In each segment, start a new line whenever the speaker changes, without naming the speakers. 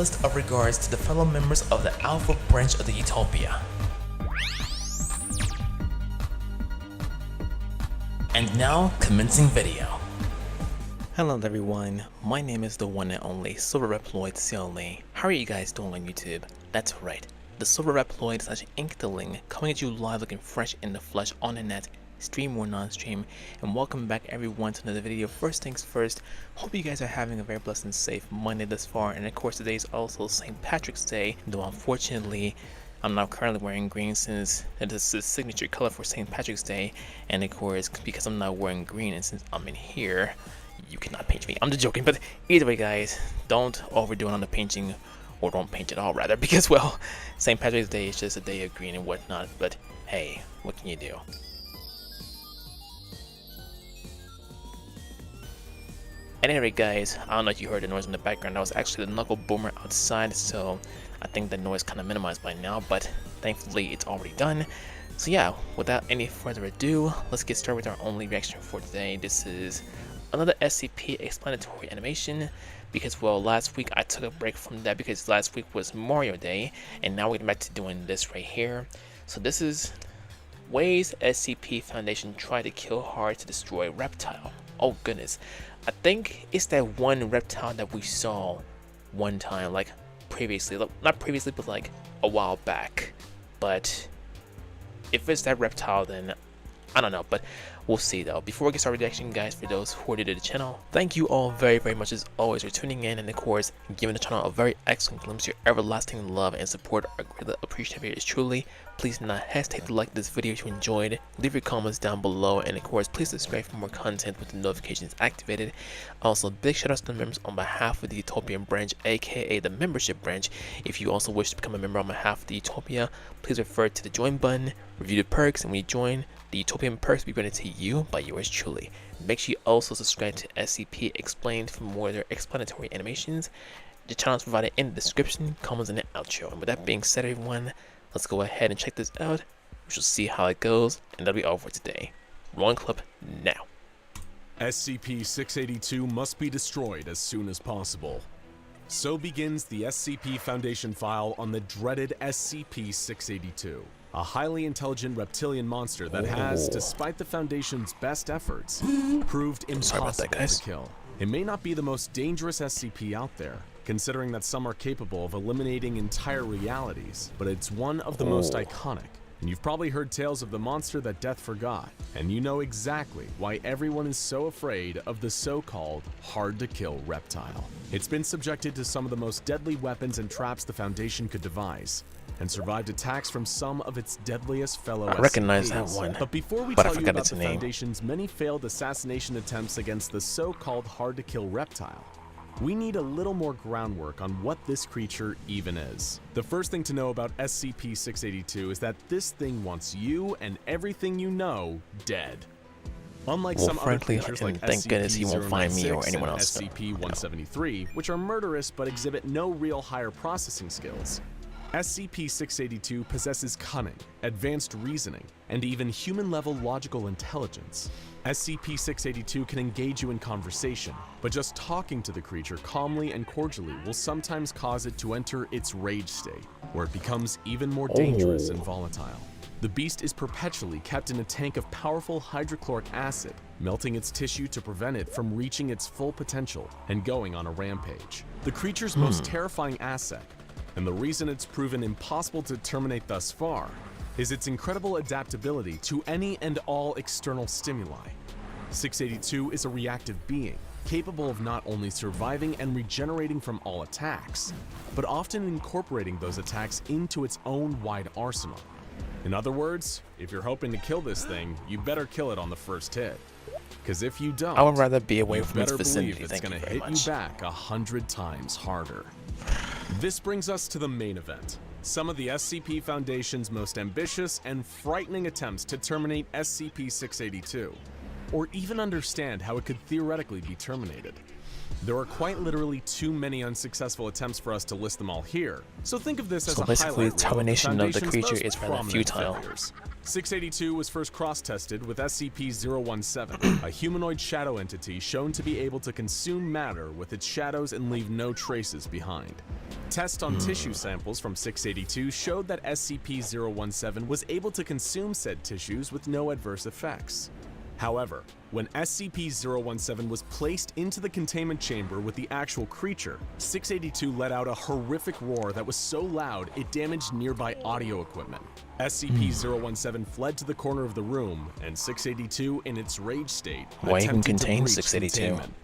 fullest of regards to the fellow members of the Alpha branch of the Utopia. And now, commencing video.
Hello everyone, my name is the one and only Silverreploid CLA. How are you guys doing on YouTube? That's right, the Silverreploid / Inkling coming at you live looking fresh in the flesh on the net, stream or non-stream, and welcome back everyone to another video. First things first, hope you guys are having a very blessed and safe Monday thus far, and of course today is also St. Patrick's Day, though unfortunately I'm not currently wearing green since it is the signature color for St. Patrick's Day, and of course because I'm not wearing green and since I'm in here, you cannot paint me. I'm just joking, but either way guys, don't overdo it on the painting, or don't paint at all rather, because well, St. Patrick's Day is just a day of green and whatnot, but hey, what can you do? Anyway guys, I don't know if you heard the noise in the background. That was actually the knuckle boomer outside, so I think the noise kind of minimized by now, but thankfully it's already done. So yeah, without any further ado, let's get started with our only reaction for today. This is another SCP explanatory animation, because well, last week I took a break from that because last week was Mario Day, and now we're getting back to doing this right here. So this is ways SCP Foundation tried to kill hard to destroy Reptile. Oh goodness, I think it's that one reptile that we saw one time, like previously, not previously, but like a while back. But if it's that reptile, then I don't know, but we'll see though. Before we get started reaction guys, for those who are new to the channel, thank you all very much as always for tuning in, and of course giving the channel a very excellent glimpse. Your everlasting love and support are greatly appreciated. Is truly. Please do not hesitate to like this video if you enjoyed, leave your comments down below, and of course please subscribe for more content with the notifications activated. Also big shout outs to the members on behalf of the Utopian branch, aka the membership branch. If you also wish to become a member on behalf of the Utopia, please refer to the join button, review the perks, and when you join, the Utopian perks will be granted to you by yours truly. Make sure you also subscribe to SCP Explained for more of their explanatory animations. The channel is provided in the description, comments, and the outro. And with that being said everyone, let's go ahead and check this out. We shall see how it goes, and that'll be all for today. Rolling clip now.
SCP-682 must be destroyed as soon as possible. So begins the SCP Foundation file on the dreaded SCP-682, a highly intelligent reptilian monster that has, despite the Foundation's best efforts, proved impossible to kill. It may not be the most dangerous SCP out there, considering that some are capable of eliminating entire realities, but it's one of the most iconic. And you've probably heard tales of the monster that death forgot, and you know exactly why everyone is so afraid of the so-called hard-to-kill reptile. It's been subjected to some of the most deadly weapons and traps the Foundation could devise, and survived attacks from some of its deadliest fellow SCPs.
I recognize that one,
but before we
but
tell
I
you
forgot
about
its
the
name.
Foundation's many failed assassination attempts against the so-called hard-to-kill reptile, we need a little more groundwork on what this creature even is. The first thing to know about SCP-682 is that this thing wants you and everything you know dead. Unlike some other creatures like
thank goodness he won't find me or anyone else.
SCP-173, which are murderous but exhibit no real higher processing skills, SCP-682 possesses cunning, advanced reasoning, and even human-level logical intelligence. SCP-682 can engage you in conversation, but just talking to the creature calmly and cordially will sometimes cause it to enter its rage state, where it becomes even more dangerous and volatile. The beast is perpetually kept in a tank of powerful hydrochloric acid, melting its tissue to prevent it from reaching its full potential and going on a rampage. The creature's most terrifying asset, and the reason it's proven impossible to terminate thus far, is its incredible adaptability to any and all external stimuli. 682 is a reactive being, capable of not only surviving and regenerating from all attacks, but often incorporating those attacks into its own wide arsenal. In other words, if you're hoping to kill this thing, you better kill it on the first hit. Because if you don't,
I would rather be away from its
better
vicinity.
believe it's going to hit you back 100 times harder. This brings us to the main event. Some of the SCP Foundation's most ambitious and frightening attempts to terminate SCP-682, or even understand how it could theoretically be terminated. There are quite literally too many unsuccessful attempts for us to list them all here, so think of this as a highlight reel of the
termination of the
Foundation's
creature
most
is rather
prominent
futile.
failures. 682 was first cross-tested with SCP-017, a humanoid shadow entity shown to be able to consume matter with its shadows and leave no traces behind. Tests on tissue samples from 682 showed that SCP-017 was able to consume said tissues with no adverse effects. However, when SCP-017 was placed into the containment chamber with the actual creature, 682 let out a horrific roar that was so loud it damaged nearby audio equipment. SCP-017 fled to the corner of the room, and 682, in its rage state,
Why even
attempted to
contain
breach
682?
containment.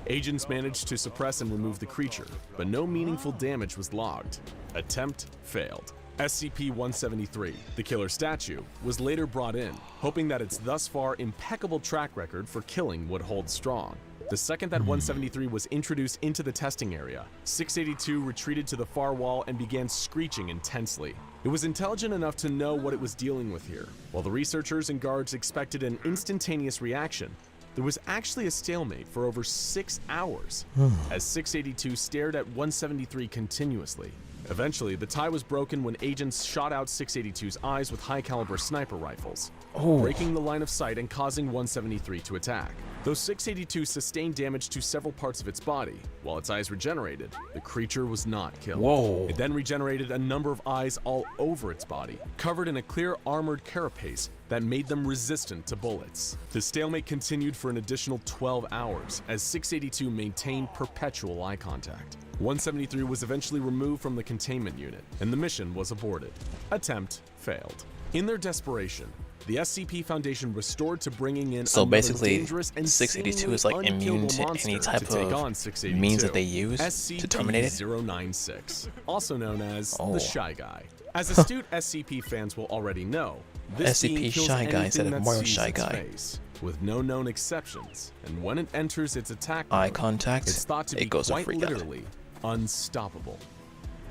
Agents managed to suppress and remove the creature, but no meaningful damage was logged. Attempt failed. SCP-173, the killer statue, was later brought in, hoping that its thus far impeccable track record for killing would hold strong. The second that 173 was introduced into the testing area, 682 retreated to the far wall and began screeching intensely. It was intelligent enough to know what it was dealing with here. While the researchers and guards expected an instantaneous reaction, there was actually a stalemate for over 6 hours, as 682 stared at 173 continuously. Eventually, the tie was broken when agents shot out 682's eyes with high-caliber sniper rifles, breaking the line of sight and causing 173 to attack. Though 682 sustained damage to several parts of its body, while its eyes regenerated, the creature was not killed.
Whoa.
It then regenerated a number of eyes all over its body, covered in a clear armored carapace that made them resistant to bullets. The stalemate continued for an additional 12 hours as 682 maintained perpetual eye contact. 173 was eventually removed from the containment unit, and the mission was aborted. Attempt failed. In their desperation, the SCP Foundation restored to bringing in
So
another
basically,
dangerous and
682 is like
seemingly
immune to
unkillable
any
monster
type
to take
of
on 682.
means that they use to terminate it?
SCP-096, also known as
Oh.
the Shy Guy. As astute SCP fans will already know, this being
SCP
kills
Shy Guy instead
anything
of
that
Mario
sees
Shy
its
Guy.
face, with no known exceptions, and when it enters its attack
Eye
mode,
contact,
it's thought to be
it goes
quite
freak out.
literally unstoppable.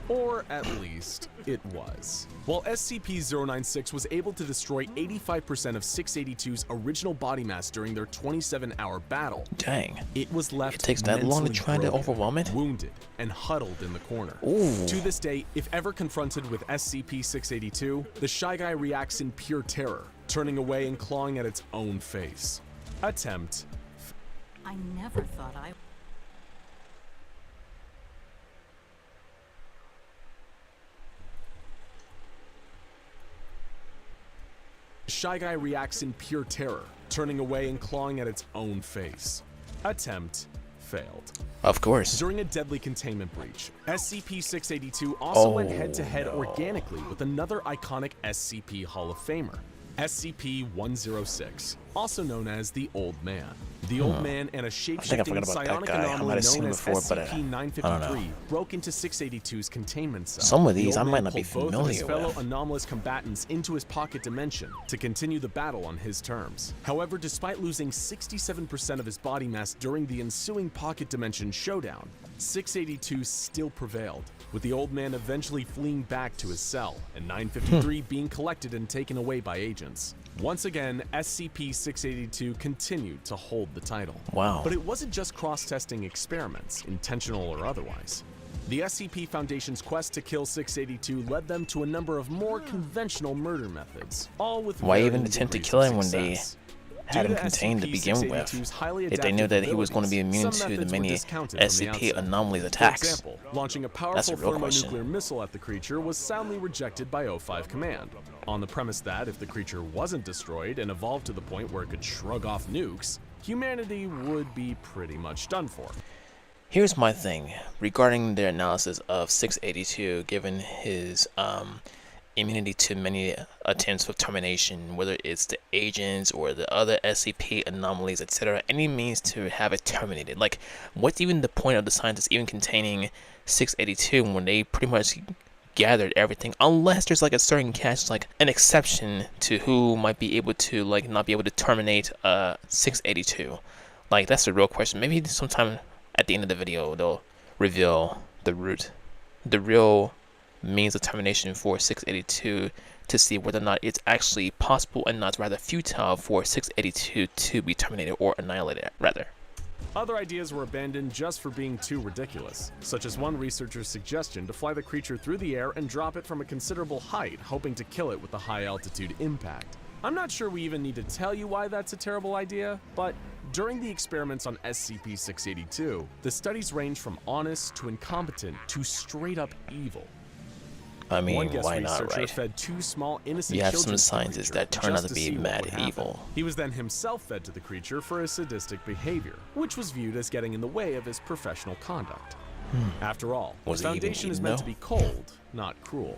Or at least, it was. While SCP-096 was able to destroy 85% of 682's original body mass during their 27-hour battle,
Dang.
it was left
It takes that long to
mentally
try to
broken,
overwhelm it?
wounded, and huddled in the corner.
Ooh.
To this day, if ever confronted with SCP-682, the Shy Guy reacts in pure terror, turning away and clawing at its own face. Attempt.
I never thought I...
Shy Guy reacts in pure terror, turning away and clawing at its own face. Attempt failed.
Of course.
During a deadly containment breach, SCP-682 also went
Oh,
head-to-head
no.
organically with another iconic SCP Hall of Famer, SCP-106, also known as the Old Man. The Old Man and a
think I
shape-shifting
forgot about that
psionic
guy. I might
anomaly
have seen
known
him
as
before, but I don't
SCP-953
know.
broke into 682's containment cell.
Some of
The
these
Old
I might
Man
not be
pulled both of his
familiar
fellow
with.
anomalous combatants into his pocket dimension to continue the battle on his terms. However, despite losing 67% of his body mass during the ensuing pocket dimension showdown, 682 still prevailed, with the Old Man eventually fleeing back to his cell, and 953 being collected and taken away by agents. Once again, SCP-682 continued to hold the title.
Wow.
But it wasn't just cross-testing experiments, intentional or otherwise. The SCP Foundation's quest to kill 682 led them to a number of more conventional murder methods, all with
Why even
varying
attempt to
degrees
kill
of
him when they
success.
had
Due
him contained to begin
SCP-682's
with?
highly
If they knew
adaptive
that he was going to be
abilities,
immune
some
to the
methods were
many
discounted from the
SCP
outset.
anomalies
For
attacks.
example, launching a
That's
powerful
a real question.
thermonuclear missile at the creature was soundly rejected by O5 Command, on the premise that if the creature wasn't destroyed and evolved to the point where it could shrug off nukes, humanity would be pretty much done for.
Here's my thing regarding their analysis of 682, given his immunity to many attempts of termination, whether it's the agents or the other SCP anomalies, etc., any means to have it terminated. Like, what's even the point of the scientists even containing 682 when they pretty much gathered everything, unless there's like a certain catch, like an exception to who might be able to like not be able to terminate 682. Like, that's the real question. Maybe sometime at the end of the video they'll reveal the real means of termination for 682 to see whether or not it's actually possible and not rather futile for 682 to be terminated or annihilated rather.
Other ideas were abandoned just for being too ridiculous, such as one researcher's suggestion to fly the creature through the air and drop it from a considerable height, hoping to kill it with a high-altitude impact. I'm not sure we even need to tell you why that's a terrible idea, but during the experiments on SCP-682, the studies range from honest to incompetent to straight-up evil.
I
One
mean,
guest
why not,
researcher
right?
fed 2 small innocent
You have
children
some
to the
scientists
creature
that turn out
just
to be
see what
mad
would happen.
evil.
He was then himself fed to the creature for his sadistic behavior, which was viewed as getting in the way of his professional conduct. After all,
Was
the
he even
Foundation is
eaten,
meant
though?
to be cold, not cruel.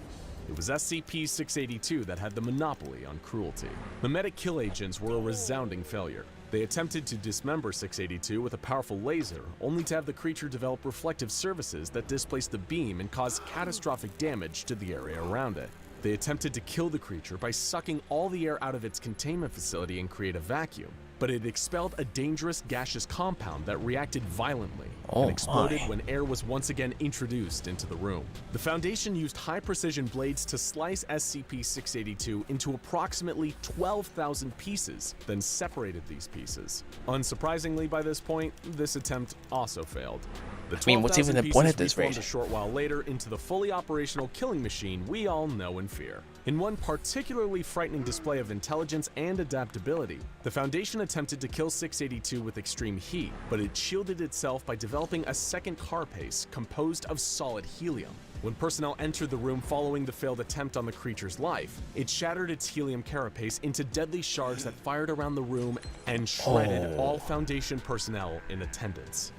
It was SCP-682 that had the monopoly on cruelty. Memetic kill agents were a resounding failure. They attempted to dismember 682 with a powerful laser, only to have the creature develop reflective surfaces that displaced the beam and caused catastrophic damage to the area around it. They attempted to kill the creature by sucking all the air out of its containment facility and create a vacuum, but it expelled a dangerous gaseous compound that reacted violently
Oh
and exploded
my.
when air was once again introduced into the room. The Foundation used high-precision blades to slice SCP-682 into approximately 12,000 pieces, then separated these pieces. Unsurprisingly, by this point, this attempt also failed. The
I mean, what's even
12,000
the point
pieces
at this
reformed
rate?
a short while later into the fully operational killing machine we all know and fear. In one particularly frightening display of intelligence and adaptability, the Foundation attempted to kill 682 with extreme heat, but it shielded itself by developing a second carapace composed of solid helium. When personnel entered the room following the failed attempt on the creature's life, it shattered its helium carapace into deadly shards that fired around the room and shredded all Foundation personnel in attendance.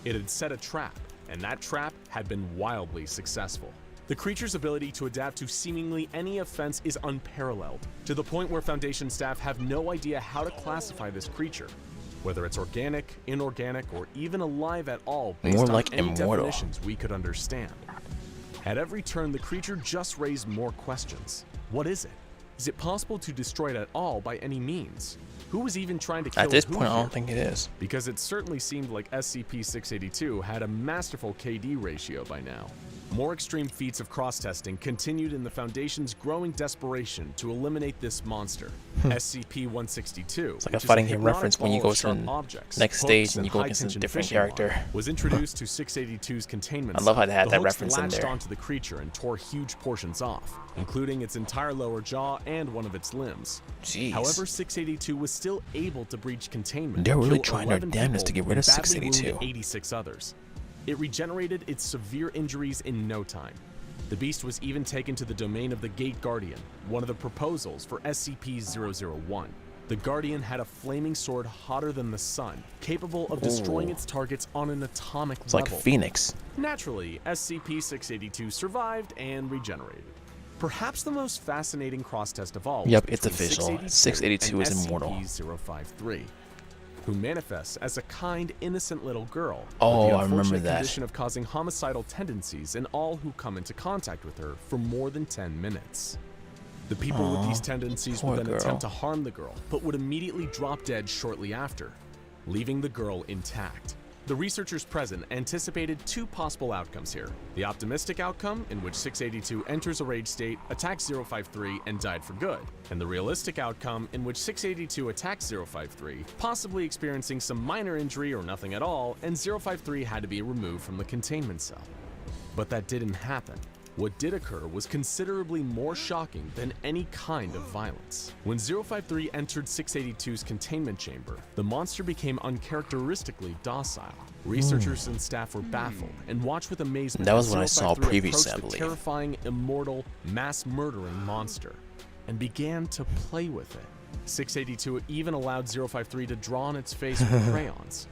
It had set a trap, and that trap had been wildly successful. The creature's ability to adapt to seemingly any offense is unparalleled, to the point where Foundation staff have no idea how to classify this creature, whether it's organic, inorganic, or even alive at all based
More
on
like
any
immortal.
definitions we could understand. At every turn, the creature just raised more questions. What is it? Is it possible to destroy it at all by any means? Who was even trying to kill
At this
who
point, I
here?
don't think it is.
Because it certainly seemed like SCP-682 had a masterful KD ratio by now. More extreme feats of cross-testing continued in the Foundation's growing desperation to eliminate this monster. SCP-162,
It's like a fighting game reference when you go to the next stage and you go against a different character.
was introduced to 682's containment.
I love how they had
The
that
hooks
reference in
latched
there.
onto the creature and tore huge portions off, including its entire lower jaw and one of its limbs.
Jeez.
However, 682 was still able to breach containment.
They're
and
really
kill
trying their
11
damnedest to
people
get rid of
and badly
682.
wound 86 others. It regenerated its severe injuries in no time. The beast was even taken to the domain of the Gate Guardian, one of the proposals for SCP-001. The Guardian had a flaming sword hotter than the sun, capable of destroying
Ooh.
its targets on an atomic
It's like
level.
Phoenix.
Naturally, SCP-682 survived and regenerated. Perhaps the most fascinating cross-test of all.
Yep,
was
it's
between
official. 682 is immortal.
SCP-053, who manifests as a kind, innocent little girl.
Oh,
with the
I remember
unfortunate
that.
condition of causing homicidal tendencies in all who come into contact with her for more than 10 minutes. The people with
Aw,
these tendencies
poor
would then
girl.
attempt to harm the girl, but would immediately drop dead shortly after, leaving the girl intact. The researchers present anticipated 2 possible outcomes here. The optimistic outcome, in which 682 enters a rage state, attacks 053, and died for good. And the realistic outcome, in which 682 attacks 053, possibly experiencing some minor injury or nothing at all, and 053 had to be removed from the containment cell. But that didn't happen. What did occur was considerably more shocking than any kind of violence. When 053 entered 682's containment chamber, the monster became uncharacteristically docile. Researchers and staff were baffled and watched with amazement.
That was
as
what I saw
053
previously, I
approached the
believe.
terrifying, immortal, mass-murdering monster and began to play with it. 682 even allowed 053 to draw on its face with crayons.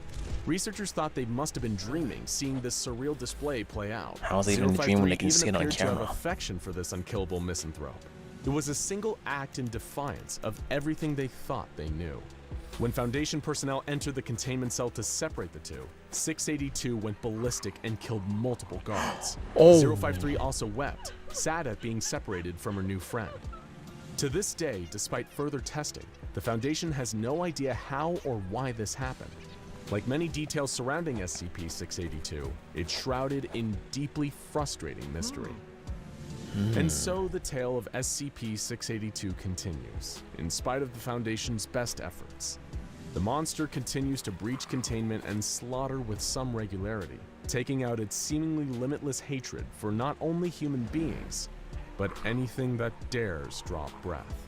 Researchers thought they must have been dreaming, seeing this surreal display play out.
How is it even a dream when they can
053
see it on
even appeared to have
camera?
affection for this unkillable misanthrope. It was a single act in defiance of everything they thought they knew. When Foundation personnel entered the containment cell to separate the two, 682 went ballistic and killed multiple guards.
Oh.
053 also wept, sad at being separated from her new friend. To this day, despite further testing, the Foundation has no idea how or why this happened. Like many details surrounding SCP-682, it's shrouded in deeply frustrating mystery. And so the tale of SCP-682 continues, in spite of the Foundation's best efforts. The monster continues to breach containment and slaughter with some regularity, taking out its seemingly limitless hatred for not only human beings, but anything that dares draw breath.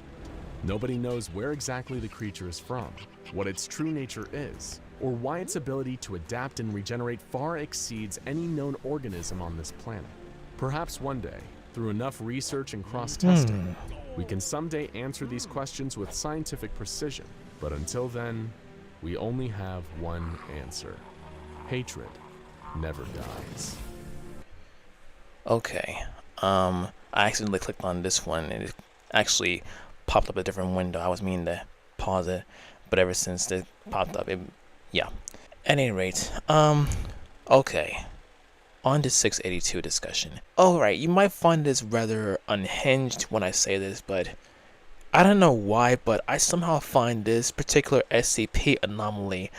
Nobody knows where exactly the creature is from, what its true nature is, or why its ability to adapt and regenerate far exceeds any known organism on this planet. Perhaps one day, through enough research and cross-testing, we can someday answer these questions with scientific precision. But until then, we only have one answer. Hatred never dies.
Okay, I accidentally clicked on this one and it actually popped up a different window. I was meaning to pause it, but ever since it popped up, yeah. At any rate, okay. On to 682 discussion. Alright, you might find this rather unhinged when I say this, but I don't know why, but I somehow find this particular SCP anomaly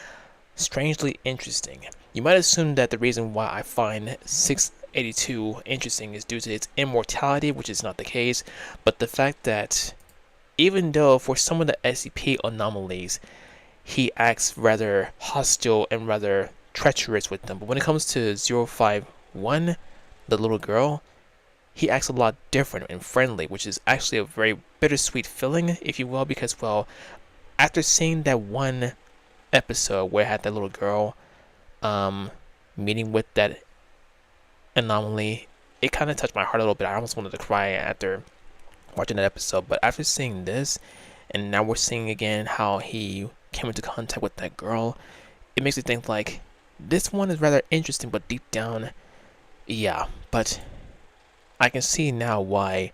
strangely interesting. You might assume that the reason why I find 682 interesting is due to its immortality, which is not the case, but the fact that even though for some of the SCP anomalies, he acts rather hostile and rather treacherous with them, but when it comes to 051, the little girl, he acts a lot different and friendly, which is actually a very bittersweet feeling, if you will, because, well, after seeing that one episode where I had that little girl meeting with that anomaly, it kind of touched my heart a little bit. I almost wanted to cry after watching that episode, but after seeing this, and now we're seeing again how he came into contact with that girl, it makes me think like, this one is rather interesting, but deep down, yeah, but I can see now why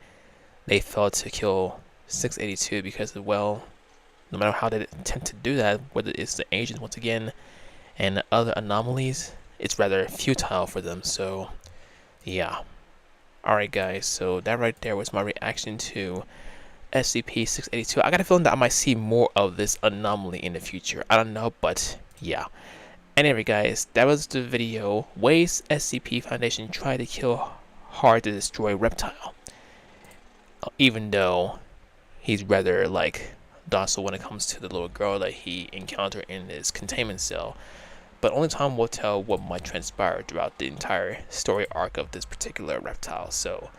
they failed to kill 682 because, well, no matter how they attempt to do that, whether it's the agents once again and other anomalies, it's rather futile for them. So, yeah. Alright guys, so that right there was my reaction to SCP-682. I got a feeling that I might see more of this anomaly in the future. I don't know, but yeah. Anyway guys, that was the video. Ways SCP Foundation tried to kill hard to destroy Reptile. Even though he's rather like docile when it comes to the little girl that he encountered in his containment cell. But only time will tell what might transpire throughout the entire story arc of this particular Reptile. So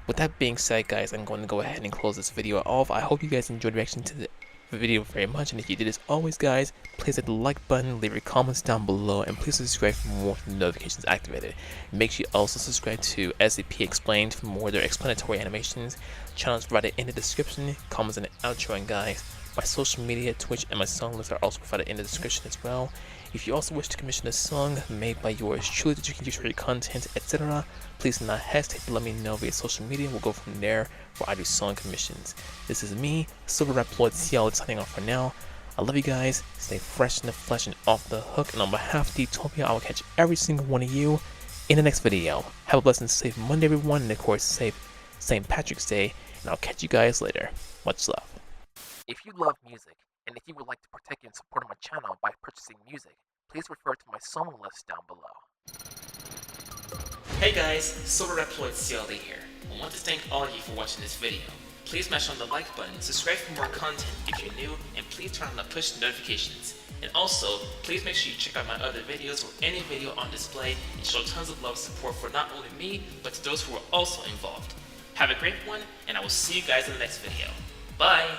with that being said guys, I'm going to go ahead and close this video off. I hope you guys enjoyed reaction to the video very much, and if you did, as always guys, please hit the like button, leave your comments down below, and please subscribe for more notifications activated. Make sure you also subscribe to SCP Explained for more of their explanatory animations. Channels provided in the description, comments in the outro, and guys, my social media, Twitch, and my song list are also provided in the description as well. If you also wish to commission a song made by yours truly that you can use for your content, etc., please do not hesitate to let me know via social media. We'll go from there where I do song commissions. This is me, Silverreploid, signing off for now. I love you guys, stay fresh in the flesh and off the hook, and on behalf of Utopia, I will catch every single one of you in the next video. Have a blessed and safe Monday everyone, and of course safe St. Patrick's Day, and I'll catch you guys later. Much love. If you love music, and if you would like to partake in support of my channel by purchasing music, please refer to my song list down below. Hey guys, Silverreploid CLD here. I want to thank all of you for watching this video. Please smash on the like button, subscribe for more content if you're new, and please turn on the push notifications. And also, please make sure you check out my other videos or any video on display and show tons of love and support for not only me, but to those who are also involved. Have a great one, and I will see you guys in the next video. Bye!